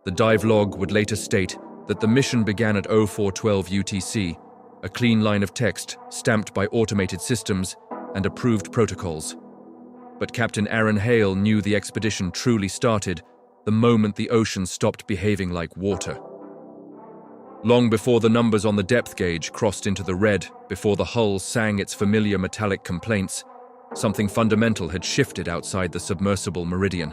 The dive log would later state that the mission began at 0412 UTC, a clean line of text stamped by automated systems and approved protocols. But Captain Aaron Hale knew the expedition truly started the moment the ocean stopped behaving like water. Long before the numbers on the depth gauge crossed into the red, before the hull sang its familiar metallic complaints, something fundamental had shifted outside the submersible meridian.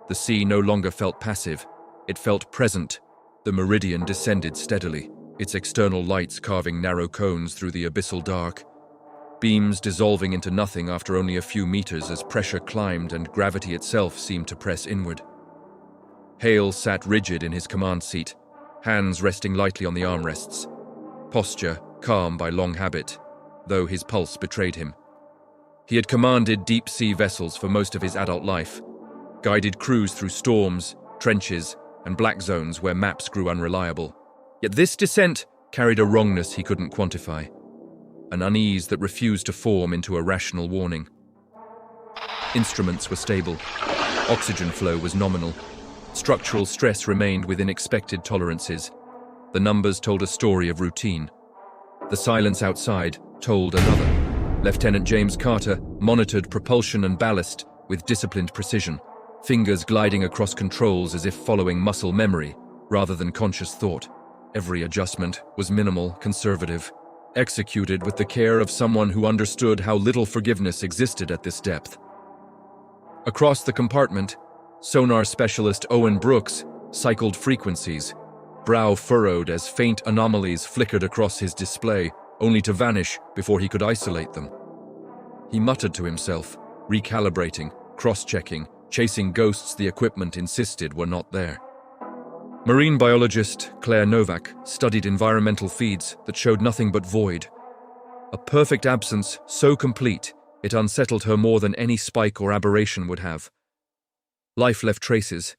The sea no longer felt passive, it felt present. The meridian descended steadily, its external lights carving narrow cones through the abyssal dark, beams dissolving into nothing after only a few meters as pressure climbed and gravity itself seemed to press inward. Hale sat rigid in his command seat, hands resting lightly on the armrests, posture calm by long habit, though his pulse betrayed him. He had commanded deep-sea vessels for most of his adult life, guided crews through storms, trenches, and black zones where maps grew unreliable. Yet this descent carried a wrongness he couldn't quantify, an unease that refused to form into a rational warning. Instruments were stable, oxygen flow was nominal, structural stress remained within expected tolerances. The numbers told a story of routine. The silence outside told another. Lieutenant James Carter monitored propulsion and ballast with disciplined precision, fingers gliding across controls as if following muscle memory rather than conscious thought. Every adjustment was minimal, conservative, executed with the care of someone who understood how little forgiveness existed at this depth. Across the compartment, sonar specialist Owen Brooks cycled frequencies, brow furrowed as faint anomalies flickered across his display, only to vanish before he could isolate them. He muttered to himself, recalibrating, cross-checking, chasing ghosts the equipment insisted were not there. Marine biologist Claire Novak studied environmental feeds that showed nothing but void. A perfect absence so complete it unsettled her more than any spike or aberration would have. Life left traces.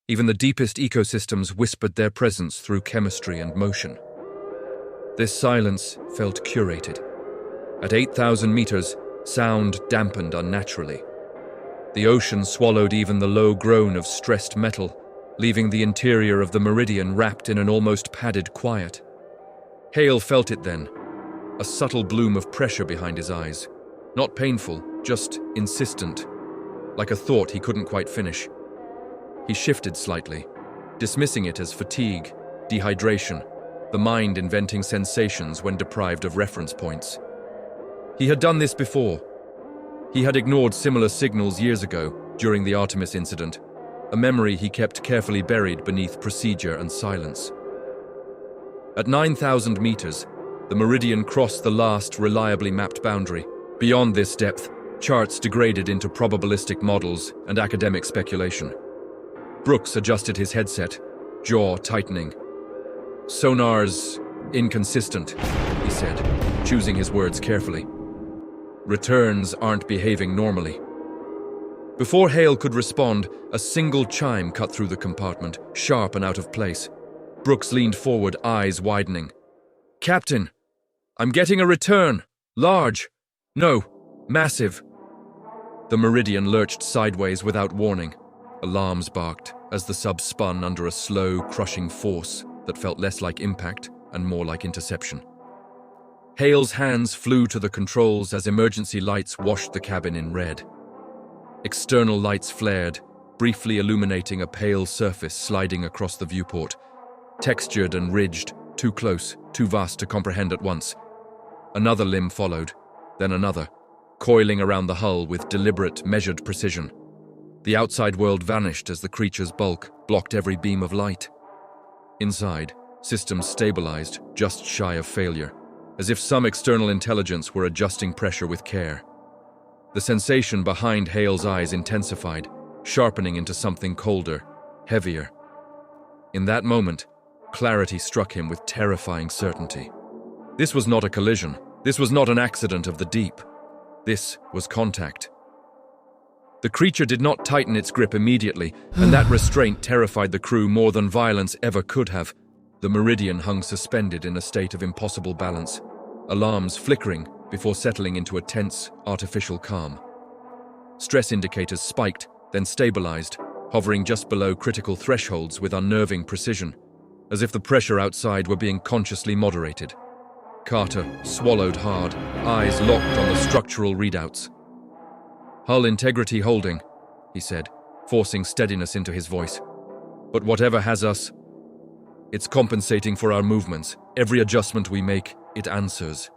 Even the deepest ecosystems whispered their presence through chemistry and motion. This silence felt curated. At 8,000 meters, sound dampened unnaturally. The ocean swallowed even the low groan of stressed metal, leaving the interior of the meridian wrapped in an almost padded quiet. Hale felt it then, a subtle bloom of pressure behind his eyes. Not painful, just insistent, like a thought he couldn't quite finish. He shifted slightly, dismissing it as fatigue, dehydration, the mind inventing sensations when deprived of reference points. He had done this before. He had ignored similar signals years ago, during the Artemis incident, a memory he kept carefully buried beneath procedure and silence. At 9,000 meters, the meridian crossed the last reliably mapped boundary. Beyond this depth, charts degraded into probabilistic models and academic speculation. Brooks adjusted his headset, jaw tightening. "Sonar's inconsistent," he said, choosing his words carefully. "Returns aren't behaving normally." Before Hale could respond, a single chime cut through the compartment, sharp and out of place. Brooks leaned forward, eyes widening. "Captain, I'm getting a return. Large. No, massive." The meridian lurched sideways without warning. Alarms barked as the sub spun under a slow, crushing force that felt less like impact and more like interception. Hale's hands flew to the controls as emergency lights washed the cabin in red. External lights flared, briefly illuminating a pale surface sliding across the viewport, textured and ridged, too close, too vast to comprehend at once. Another limb followed, then another, coiling around the hull with deliberate, measured precision. The outside world vanished as the creature's bulk blocked every beam of light. Inside, systems stabilized, just shy of failure, as if some external intelligence were adjusting pressure with care. The sensation behind Hale's eyes intensified, sharpening into something colder, heavier. In that moment, clarity struck him with terrifying certainty. This was not a collision. This was not an accident of the deep. This was contact. The creature did not tighten its grip immediately, and that restraint terrified the crew more than violence ever could have. The meridian hung suspended in a state of impossible balance, alarms flickering before settling into a tense, artificial calm. Stress indicators spiked, then stabilized, hovering just below critical thresholds with unnerving precision, as if the pressure outside were being consciously moderated. Carter swallowed hard, eyes locked on the structural readouts. "Hull integrity holding," he said, forcing steadiness into his voice. "But whatever has us, it's compensating for our movements. Every adjustment we make, it answers."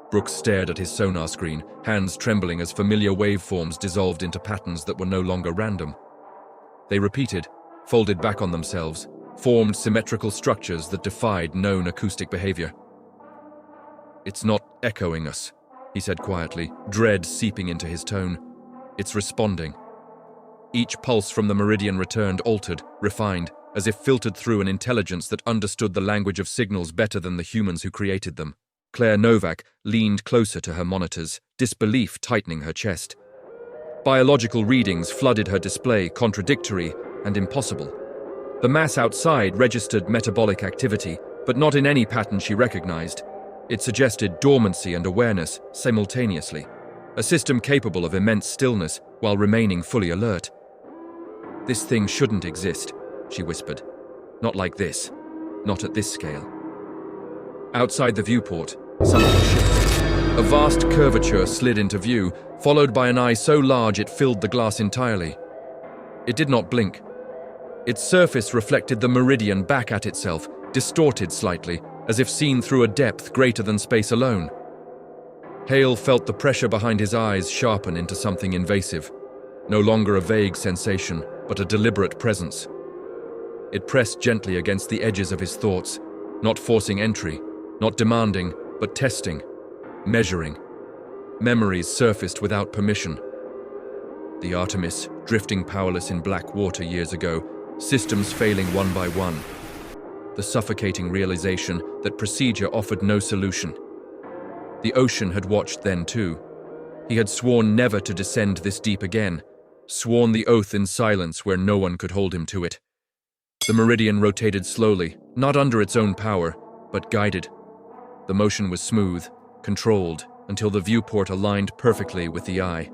Brooks stared at his sonar screen, hands trembling as familiar waveforms dissolved into patterns that were no longer random. They repeated, folded back on themselves, formed symmetrical structures that defied known acoustic behavior. "It's not echoing us," he said quietly, dread seeping into his tone. "It's responding." Each pulse from the meridian returned altered, refined, as if filtered through an intelligence that understood the language of signals better than the humans who created them. Claire Novak leaned closer to her monitors, disbelief tightening her chest. Biological readings flooded her display, contradictory and impossible. The mass outside registered metabolic activity, but not in any pattern she recognized. It suggested dormancy and awareness simultaneously, a system capable of immense stillness while remaining fully alert. "This thing shouldn't exist," she whispered. "Not like this. Not at this scale." Outside the viewport, something shifted. A vast curvature slid into view, followed by an eye so large it filled the glass entirely. It did not blink. Its surface reflected the meridian back at itself, distorted slightly, as if seen through a depth greater than space alone. Hale felt the pressure behind his eyes sharpen into something invasive, no longer a vague sensation, but a deliberate presence. It pressed gently against the edges of his thoughts, not forcing entry, not demanding, but testing, measuring. Memories surfaced without permission. The Artemis, drifting powerless in black water years ago, systems failing one by one. The suffocating realization that procedure offered no solution. The ocean had watched then too. He had sworn never to descend this deep again, sworn the oath in silence where no one could hold him to it. The meridian rotated slowly, not under its own power, but guided. The motion was smooth, controlled, until the viewport aligned perfectly with the eye.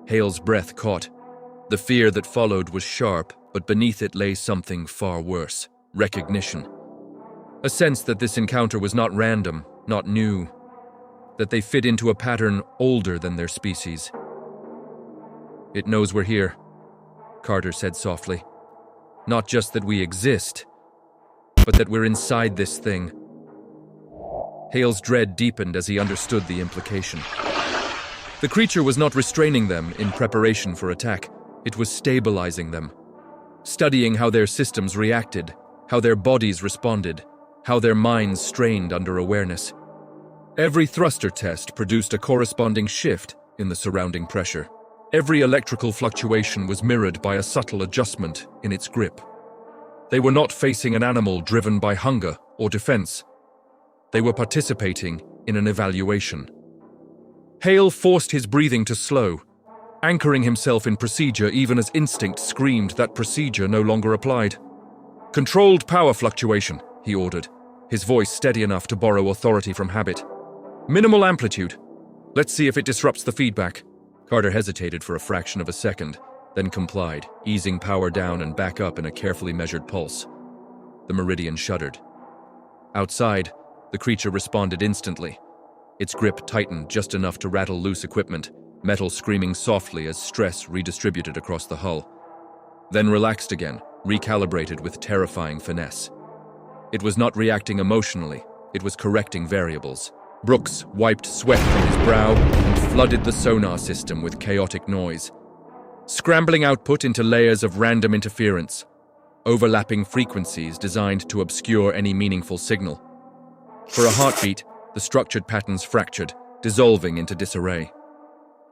Hale's breath caught. The fear that followed was sharp, but beneath it lay something far worse: recognition. A sense that this encounter was not random, not new, that they fit into a pattern older than their species. "It knows we're here," Carter said softly. "Not just that we exist, but that we're inside this thing." Hale's dread deepened as he understood the implication. The creature was not restraining them in preparation for attack. It was stabilizing them, studying how their systems reacted, how their bodies responded, how their minds strained under awareness. Every thruster test produced a corresponding shift in the surrounding pressure. Every electrical fluctuation was mirrored by a subtle adjustment in its grip. They were not facing an animal driven by hunger or defense. They were participating in an evaluation. Hale forced his breathing to slow, anchoring himself in procedure even as instinct screamed that procedure no longer applied. "Controlled power fluctuation," he ordered, his voice steady enough to borrow authority from habit. "Minimal amplitude. Let's see if it disrupts the feedback." Carter hesitated for a fraction of a second, then complied, easing power down and back up in a carefully measured pulse. The meridian shuddered. Outside, the creature responded instantly. Its grip tightened just enough to rattle loose equipment, metal screaming softly as stress redistributed across the hull. Then relaxed again, recalibrated with terrifying finesse. It was not reacting emotionally, it was correcting variables. Brooks wiped sweat from his brow and flooded the sonar system with chaotic noise, scrambling output into layers of random interference, overlapping frequencies designed to obscure any meaningful signal. For a heartbeat, the structured patterns fractured, dissolving into disarray.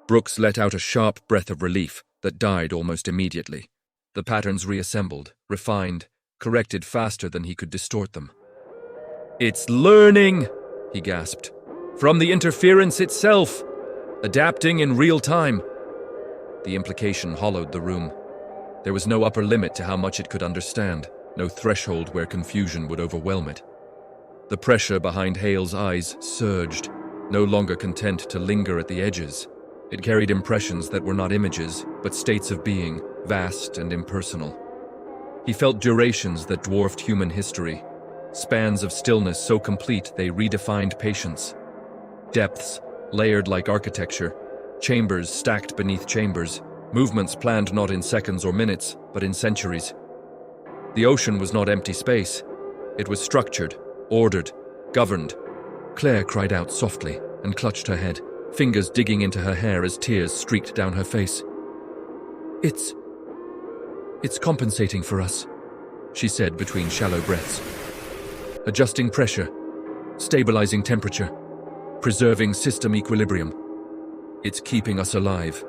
Brooks let out a sharp breath of relief that died almost immediately. The patterns reassembled, refined, corrected faster than he could distort them. "It's learning," he gasped, "from the interference itself, adapting in real time." The implication hollowed the room. There was no upper limit to how much it could understand, no threshold where confusion would overwhelm it. The pressure behind Hale's eyes surged, no longer content to linger at the edges. It carried impressions that were not images, but states of being, vast and impersonal. He felt durations that dwarfed human history, spans of stillness so complete they redefined patience. Depths, layered like architecture, chambers stacked beneath chambers, movements planned not in seconds or minutes, but in centuries. The ocean was not empty space. It was structured, ordered, governed. Claire cried out softly and clutched her head, fingers digging into her hair as tears streaked down her face. It's compensating for us, she said between shallow breaths. Adjusting pressure, stabilizing temperature, preserving system equilibrium. It's keeping us alive.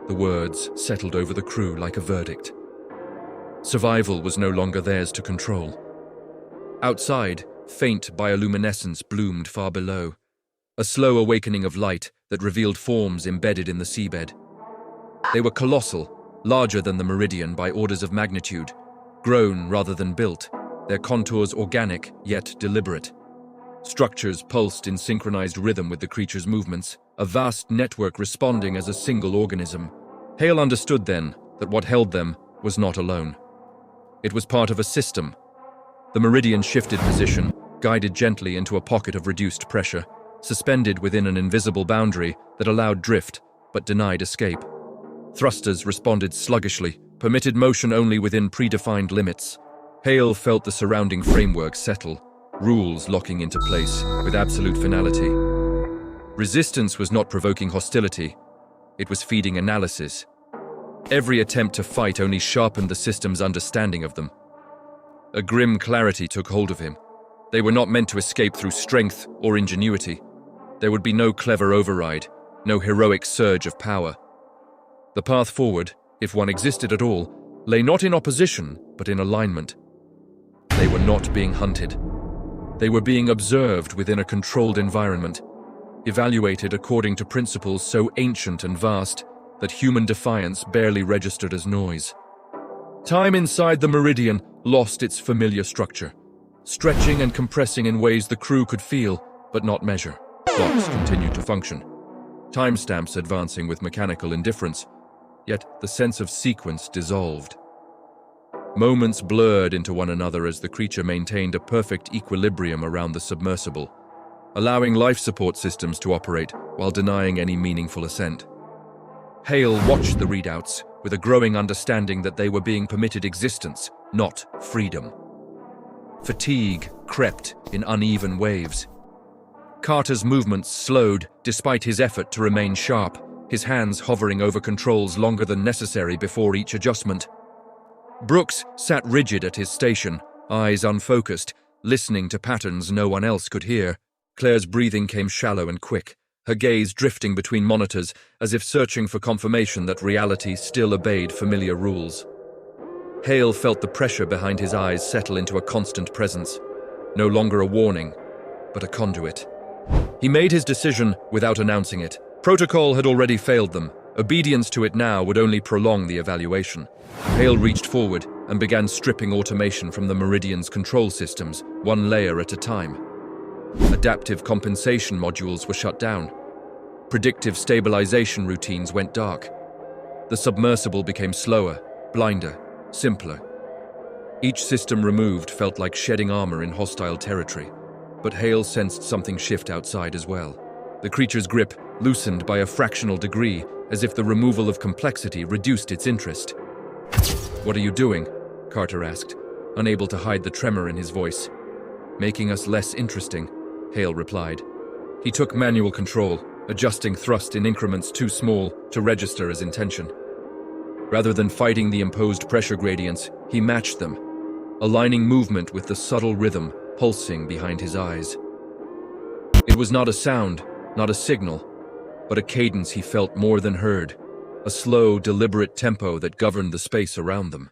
The words settled over the crew like a verdict. Survival was no longer theirs to control. Outside, faint bioluminescence bloomed far below, a slow awakening of light that revealed forms embedded in the seabed. They were colossal, larger than the Meridian by orders of magnitude, grown rather than built, their contours organic yet deliberate. Structures pulsed in synchronized rhythm with the creature's movements, a vast network responding as a single organism. Hale understood then that what held them was not alone. It was part of a system. The Meridian shifted position, guided gently into a pocket of reduced pressure, suspended within an invisible boundary that allowed drift but denied escape. Thrusters responded sluggishly, permitted motion only within predefined limits. Hale felt the surrounding framework settle, rules locking into place with absolute finality. Resistance was not provoking hostility, it was feeding analysis. Every attempt to fight only sharpened the system's understanding of them. A grim clarity took hold of him. They were not meant to escape through strength or ingenuity. There would be no clever override, no heroic surge of power. The path forward, if one existed at all, lay not in opposition, but in alignment. They were not being hunted. They were being observed within a controlled environment, evaluated according to principles so ancient and vast that human defiance barely registered as noise. Time inside the Meridian lost its familiar structure, stretching and compressing in ways the crew could feel, but not measure. Clocks continued to function, timestamps advancing with mechanical indifference, yet the sense of sequence dissolved. Moments blurred into one another as the creature maintained a perfect equilibrium around the submersible, allowing life support systems to operate while denying any meaningful ascent. Hale watched the readouts with a growing understanding that they were being permitted existence, not freedom. Fatigue crept in uneven waves. Carter's movements slowed despite his effort to remain sharp, his hands hovering over controls longer than necessary before each adjustment. Brooks sat rigid at his station, eyes unfocused, listening to patterns no one else could hear. Claire's breathing came shallow and quick, her gaze drifting between monitors as if searching for confirmation that reality still obeyed familiar rules. Hale felt the pressure behind his eyes settle into a constant presence, no longer a warning, but a conduit. He made his decision without announcing it. Protocol had already failed them. Obedience to it now would only prolong the evaluation. Hale reached forward and began stripping automation from the Meridian's control systems, one layer at a time. Adaptive compensation modules were shut down. Predictive stabilization routines went dark. The submersible became slower, blinder, simpler. Each system removed felt like shedding armor in hostile territory, but Hale sensed something shift outside as well. The creature's grip loosened by a fractional degree, as if the removal of complexity reduced its interest. "What are you doing?" Carter asked, unable to hide the tremor in his voice. "Making us less interesting," Hale replied. He took manual control, adjusting thrust in increments too small to register as intention. Rather than fighting the imposed pressure gradients, he matched them, aligning movement with the subtle rhythm pulsing behind his eyes. It was not a sound, not a signal, but a cadence he felt more than heard, a slow, deliberate tempo that governed the space around them.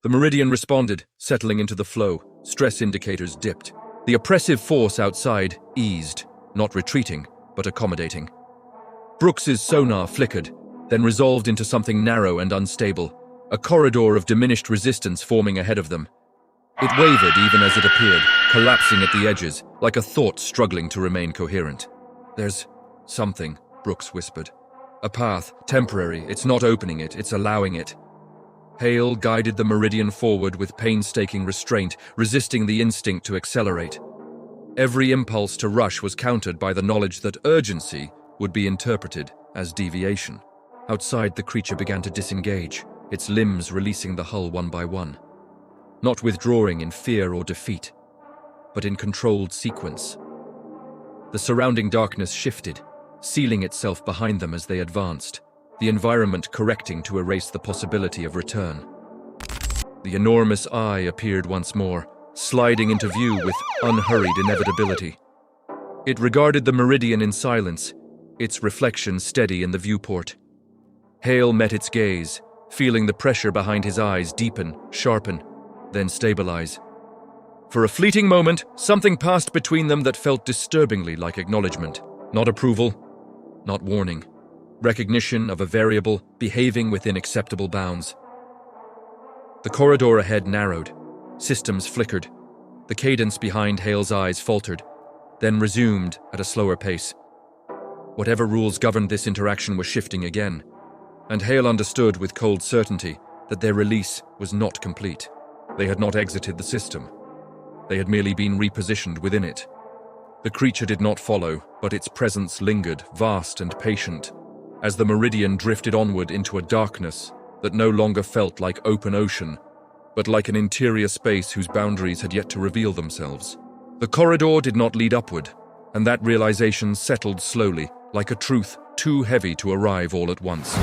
The Meridian responded, settling into the flow. Stress indicators dipped. The oppressive force outside eased, not retreating, but accommodating. Brooks's sonar flickered, then resolved into something narrow and unstable, a corridor of diminished resistance forming ahead of them. It wavered even as it appeared, collapsing at the edges, like a thought struggling to remain coherent. "There's something," Brooks whispered. "A path, temporary, it's not opening it, it's allowing it." Hale guided the Meridian forward with painstaking restraint, resisting the instinct to accelerate. Every impulse to rush was countered by the knowledge that urgency would be interpreted as deviation. Outside, the creature began to disengage, its limbs releasing the hull one by one. Not withdrawing in fear or defeat, but in controlled sequence. The surrounding darkness shifted, sealing itself behind them as they advanced, the environment correcting to erase the possibility of return. The enormous eye appeared once more, sliding into view with unhurried inevitability. It regarded the Meridian in silence, its reflection steady in the viewport. Hale met its gaze, feeling the pressure behind his eyes deepen, sharpen, then stabilize. For a fleeting moment, something passed between them that felt disturbingly like acknowledgement. Not approval, not warning. Recognition of a variable behaving within acceptable bounds. The corridor ahead narrowed. Systems flickered. The cadence behind Hale's eyes faltered, then resumed at a slower pace. Whatever rules governed this interaction were shifting again, and Hale understood with cold certainty that their release was not complete. They had not exited the system. They had merely been repositioned within it. The creature did not follow, but its presence lingered, vast and patient, as the Meridian drifted onward into a darkness that no longer felt like open ocean, but like an interior space whose boundaries had yet to reveal themselves. The corridor did not lead upward, and that realization settled slowly, like a truth too heavy to arrive all at once.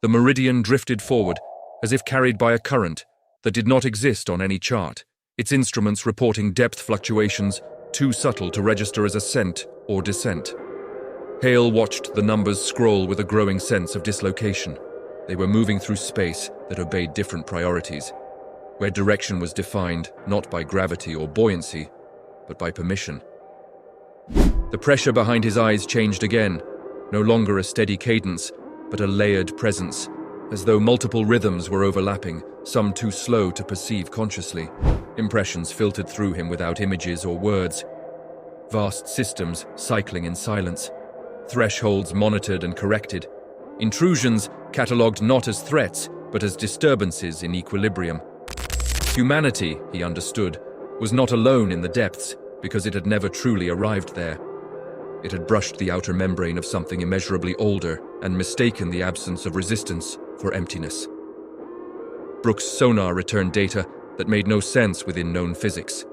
The Meridian drifted forward, as if carried by a current that did not exist on any chart, its instruments reporting depth fluctuations too subtle to register as ascent or descent. Hale watched the numbers scroll with a growing sense of dislocation. They were moving through space that obeyed different priorities, where direction was defined not by gravity or buoyancy, but by permission. The pressure behind his eyes changed again, no longer a steady cadence, but a layered presence, as though multiple rhythms were overlapping, some too slow to perceive consciously. Impressions filtered through him without images or words. Vast systems cycling in silence. Thresholds monitored and corrected. Intrusions catalogued not as threats, but as disturbances in equilibrium. Humanity, he understood, was not alone in the depths, because it had never truly arrived there. It had brushed the outer membrane of something immeasurably older and mistaken the absence of resistance for emptiness. Brooks' sonar returned data that made no sense within known physics.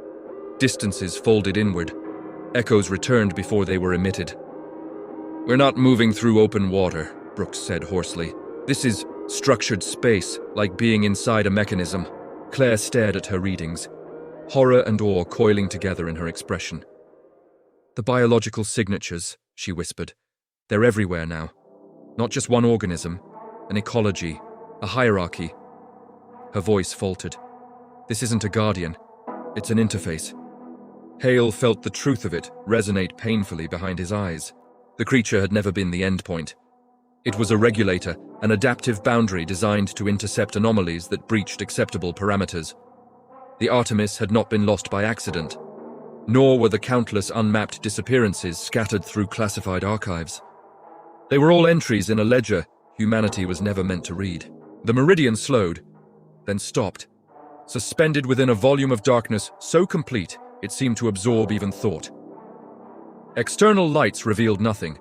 Distances folded inward. Echoes returned before they were emitted. "We're not moving through open water," Brooks said hoarsely. "This is structured space, like being inside a mechanism." Claire stared at her readings, horror and awe coiling together in her expression. "The biological signatures," she whispered. "They're everywhere now. Not just one organism, an ecology, a hierarchy." Her voice faltered. "This isn't a guardian. It's an interface." Hale felt the truth of it resonate painfully behind his eyes. The creature had never been the endpoint. It was a regulator, an adaptive boundary designed to intercept anomalies that breached acceptable parameters. The Artemis had not been lost by accident, nor were the countless unmapped disappearances scattered through classified archives. They were all entries in a ledger humanity was never meant to read. The Meridian slowed, then stopped, suspended within a volume of darkness so complete it seemed to absorb even thought. External lights revealed nothing,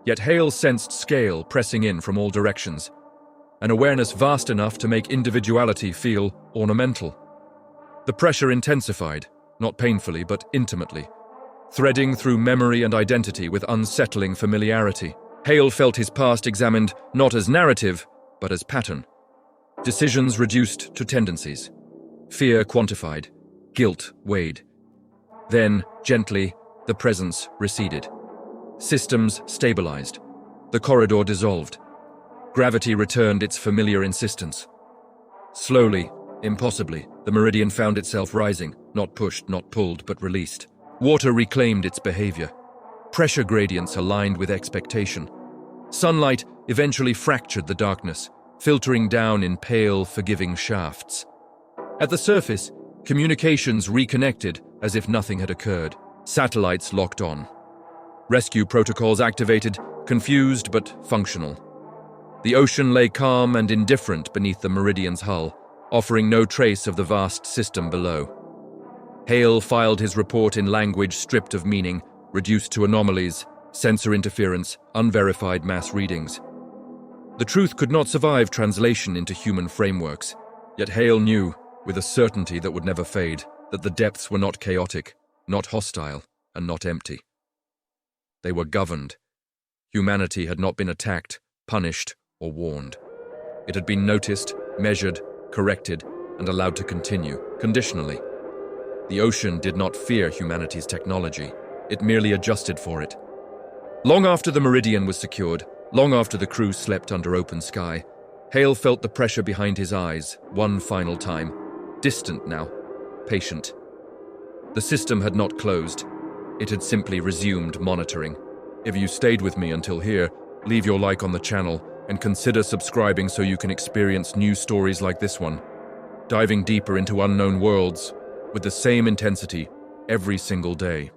yet Hale sensed scale pressing in from all directions, an awareness vast enough to make individuality feel ornamental. The pressure intensified, not painfully but intimately, threading through memory and identity with unsettling familiarity. Hale felt his past examined not as narrative, but as pattern. Decisions reduced to tendencies. Fear quantified. Guilt weighed. Then, gently, the presence receded. Systems stabilized. The corridor dissolved. Gravity returned its familiar insistence. Slowly, impossibly, the Meridian found itself rising, not pushed, not pulled, but released. Water reclaimed its behavior. Pressure gradients aligned with expectation. Sunlight eventually fractured the darkness, filtering down in pale, forgiving shafts. At the surface, communications reconnected as if nothing had occurred. Satellites locked on. Rescue protocols activated, confused but functional. The ocean lay calm and indifferent beneath the Meridian's hull, offering no trace of the vast system below. Hale filed his report in language stripped of meaning, reduced to anomalies, sensor interference, unverified mass readings. The truth could not survive translation into human frameworks, yet Hale knew, with a certainty that would never fade, that the depths were not chaotic, not hostile, and not empty. They were governed. Humanity had not been attacked, punished, or warned. It had been noticed, measured, corrected, and allowed to continue, conditionally. The ocean did not fear humanity's technology. It merely adjusted for it. Long after the Meridian was secured, long after the crew slept under open sky, Hale felt the pressure behind his eyes, one final time. Distant now, patient. The system had not closed. It had simply resumed monitoring. If you stayed with me until here, leave your like on the channel and consider subscribing so you can experience new stories like this one, diving deeper into unknown worlds with the same intensity every single day.